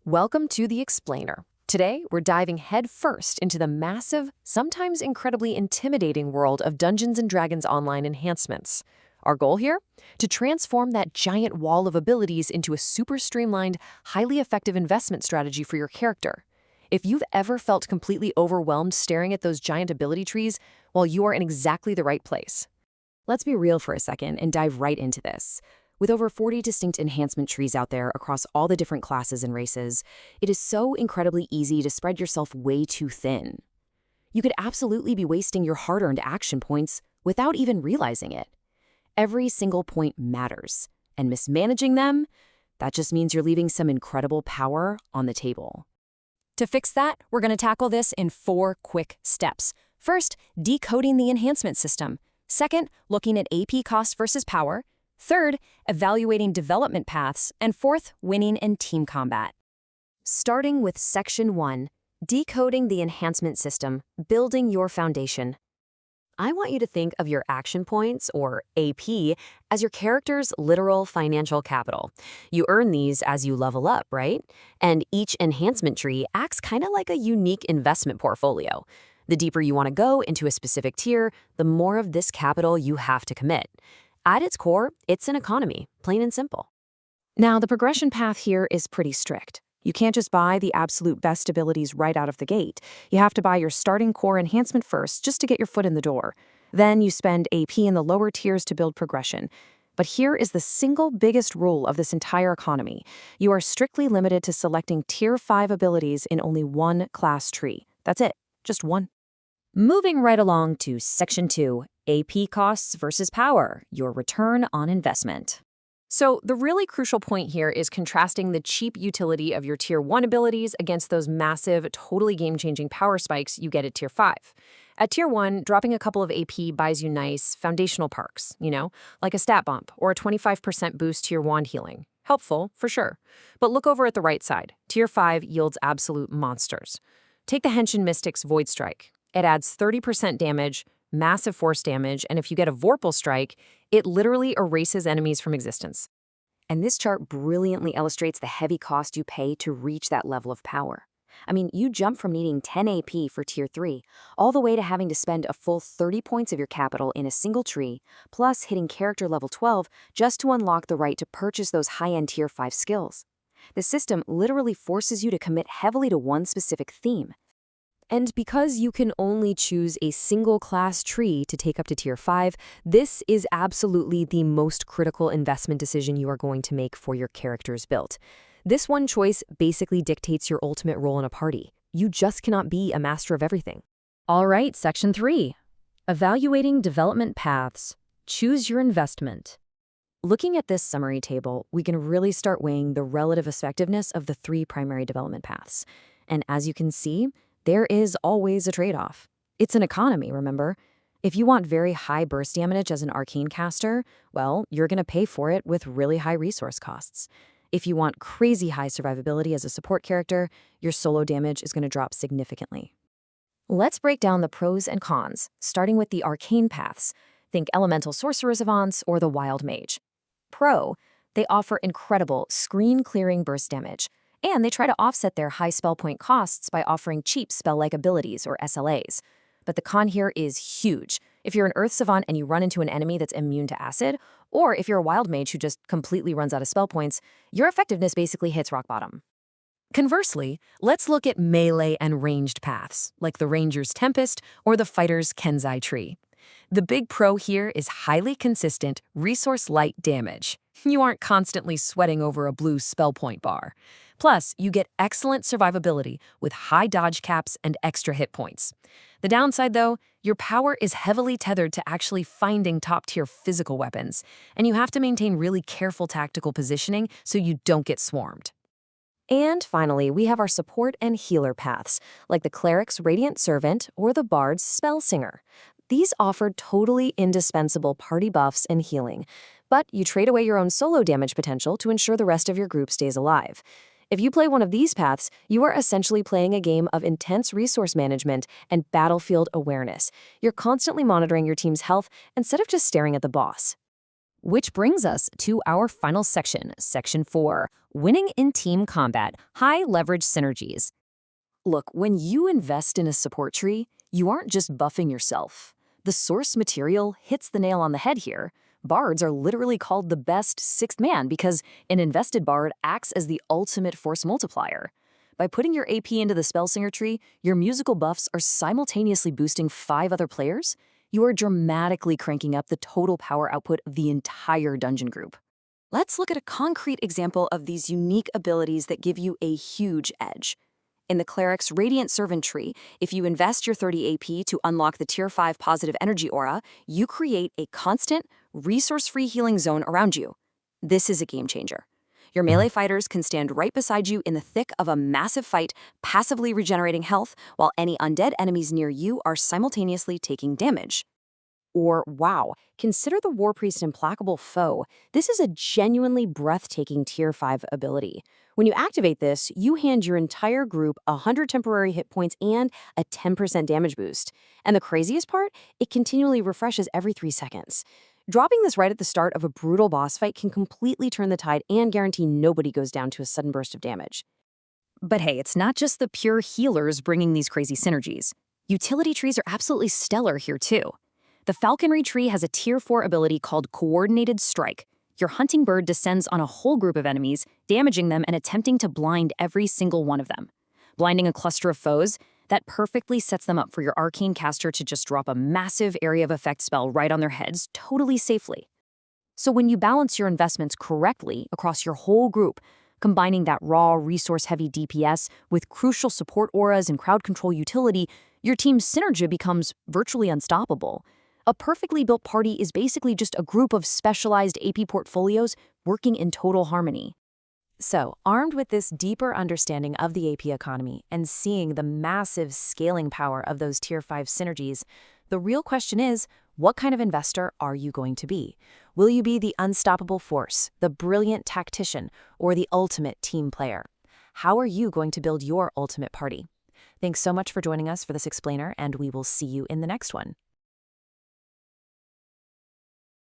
Welcome to The Explainer. Today, we're diving headfirst into the massive, sometimes incredibly intimidating world of Dungeons & Dragons Online enhancements. Our goal here? To transform that giant wall of abilities into a super streamlined, highly effective investment strategy for your character. If you've ever felt completely overwhelmed staring at those giant ability trees, well, you are in exactly the right place. Let's be real for a second and dive right into this. With over 40 distinct enhancement trees out there across all the different classes and races, it is so incredibly easy to spread yourself way too thin. You could absolutely be wasting your hard-earned action points without even realizing it. Every single point matters, and mismanaging them, that just means you're leaving some incredible power on the table. To fix that, we're going to tackle this in 4 quick steps. First, decoding the enhancement system. Second, looking at AP cost versus power. Third, evaluating development paths. And fourth, winning in team combat. Starting with Section 1, decoding the enhancement system, building your foundation. I want you to think of your action points, or AP, as your character's literal financial capital. You earn these as you level up, right? And each enhancement tree acts kind of like a unique investment portfolio. The deeper you want to go into a specific tier, the more of this capital you have to commit. At its core, it's an economy, plain and simple. Now, the progression path here is pretty strict. You can't just buy the absolute best abilities right out of the gate. You have to buy your starting core enhancement first just to get your foot in the door. Then you spend AP in the lower tiers to build progression. But here is the single biggest rule of this entire economy. You are strictly limited to selecting Tier 5 abilities in only one class tree. That's it, just one. Moving right along to Section 2, AP costs versus power, your return on investment. So the really crucial point here is contrasting the cheap utility of your Tier 1 abilities against those massive, totally game-changing power spikes you get at Tier 5. At Tier 1, dropping a couple of AP buys you nice, foundational perks, like a stat bump or a 25% boost to your wand healing. Helpful, for sure. But look over at the right side. Tier 5 yields absolute monsters. Take the Henshin Mystic's Void Strike. It adds 30% damage, massive force damage, and if you get a Vorpal Strike, it literally erases enemies from existence. And this chart brilliantly illustrates the heavy cost you pay to reach that level of power. I mean, you jump from needing 10 AP for Tier 3, all the way to having to spend a full 30 points of your capital in a single tree, plus hitting character level 12 just to unlock the right to purchase those high-end Tier 5 skills. The system literally forces you to commit heavily to one specific theme. And because you can only choose a single class tree to take up to Tier 5, this is absolutely the most critical investment decision you are going to make for your character's build. This one choice basically dictates your ultimate role in a party. You just cannot be a master of everything. All right, Section 3. Evaluating development paths. Choose your investment. Looking at this summary table, we can really start weighing the relative effectiveness of the 3 primary development paths. And as you can see, there is always a trade-off. It's an economy, remember? If you want very high burst damage as an arcane caster, well, you're going to pay for it with really high resource costs. If you want crazy high survivability as a support character, your solo damage is going to drop significantly. Let's break down the pros and cons, starting with the arcane paths. Think Elemental Sorcerer Savants or the Wild Mage. Pro, they offer incredible screen-clearing burst damage. And they try to offset their high spell point costs by offering cheap spell-like abilities, or SLAs. But the con here is huge. If you're an Earth Savant and you run into an enemy that's immune to acid, or if you're a Wild Mage who just completely runs out of spell points, your effectiveness basically hits rock bottom. Conversely, let's look at melee and ranged paths, like the Ranger's Tempest or the Fighter's Kenzai Tree. The big pro here is highly consistent, resource-light damage. You aren't constantly sweating over a blue spell point bar. Plus, you get excellent survivability with high dodge caps and extra hit points. The downside, though, your power is heavily tethered to actually finding top-tier physical weapons, and you have to maintain really careful tactical positioning so you don't get swarmed. And finally, we have our support and healer paths, like the Cleric's Radiant Servant or the Bard's Spellsinger. These offer totally indispensable party buffs and healing, but you trade away your own solo damage potential to ensure the rest of your group stays alive. If you play one of these paths, you are essentially playing a game of intense resource management and battlefield awareness. You're constantly monitoring your team's health instead of just staring at the boss. Which brings us to our final section, Section 4, Winning in Team Combat, High Leverage Synergies. Look, when you invest in a support tree, you aren't just buffing yourself. The source material hits the nail on the head here. Bards are literally called the best sixth man because an invested bard acts as the ultimate force multiplier. By putting your AP into the Spellsinger tree, your musical buffs are simultaneously boosting 5 other players. You are dramatically cranking up the total power output of the entire dungeon group. Let's look at a concrete example of these unique abilities that give you a huge edge. In the Cleric's Radiant Servant tree, if you invest your 30 AP to unlock the Tier 5 positive energy aura, you create a constant, resource-free healing zone around you. This is a game changer. Your melee fighters can stand right beside you in the thick of a massive fight, passively regenerating health, while any undead enemies near you are simultaneously taking damage. Or, wow, consider the War Priest Implacable Foe. This is a genuinely breathtaking Tier 5 ability. When you activate this, you hand your entire group 100 temporary hit points and a 10% damage boost. And the craziest part? It continually refreshes every 3 seconds. Dropping this right at the start of a brutal boss fight can completely turn the tide and guarantee nobody goes down to a sudden burst of damage. But hey, it's not just the pure healers bringing these crazy synergies. Utility trees are absolutely stellar here too. The Falconry tree has a Tier 4 ability called Coordinated Strike. Your hunting bird descends on a whole group of enemies, damaging them and attempting to blind every single one of them. Blinding a cluster of foes, that perfectly sets them up for your arcane caster to just drop a massive area of effect spell right on their heads, totally safely. So when you balance your investments correctly across your whole group, combining that raw, resource-heavy DPS with crucial support auras and crowd control utility, your team's synergy becomes virtually unstoppable. A perfectly built party is basically just a group of specialized AP portfolios working in total harmony. So, armed with this deeper understanding of the AP economy and seeing the massive scaling power of those Tier 5 synergies, the real question is, what kind of investor are you going to be? Will you be the unstoppable force, the brilliant tactician, or the ultimate team player? How are you going to build your ultimate party? Thanks so much for joining us for this explainer, and we will see you in the next one.